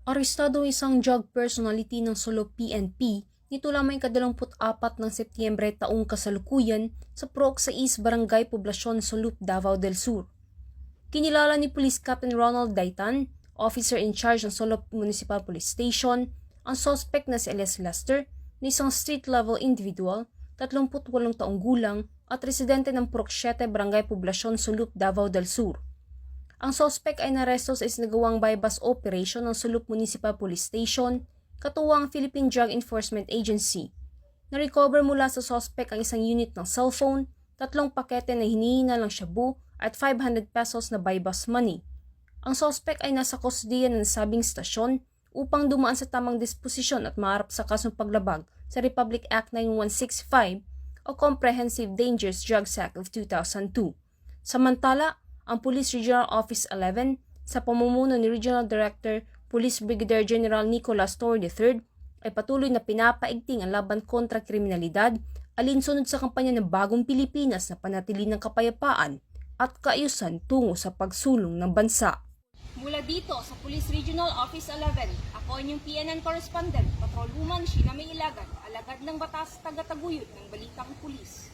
Arestado isang drug personality ng Solo PNP nito lamang ika-24 ng Setyembre taong kasalukuyan sa Proc sa East Barangay Poblacion, Sulup, Davao del Sur. Kinilala ni Police Captain Ronald Daitan, officer in charge ng Solo Municipal Police Station, ang suspect na si Elias Lester na isang street-level individual, 38 taong gulang at residente ng Proc 7 Barangay Poblacion, Sulup, Davao del Sur. Ang suspect ay naresto sa isinagawang bypass operation ng Sulup Municipal Police Station, katuwang Philippine Drug Enforcement Agency. Na-recover mula sa suspect ang isang unit ng cellphone, 3 pakete na hinihina ng shabu at 500 pesos na bypass money. Ang suspect ay nasa kusdiya ng nasabing stasyon upang dumaan sa tamang disposisyon at maharap sa kasong paglabag sa Republic Act 9165 o Comprehensive Dangerous Drugs Act of 2002. Samantala, ang Police Regional Office 11 sa pamumuno ni Regional Director Police Brigadier General Nicolas Torre III ay patuloy na pinapaigting ang laban kontra kriminalidad alinsunod sa kampanya ng Bagong Pilipinas na panatili ng kapayapaan at kaayusan tungo sa pagsulong ng bansa. Mula dito sa Police Regional Office 11, ako inyong PNN Correspondent, Patrolwoman Sheena May Ilagan, alagad ng batas taga-taguyod ng Balitang Pulis.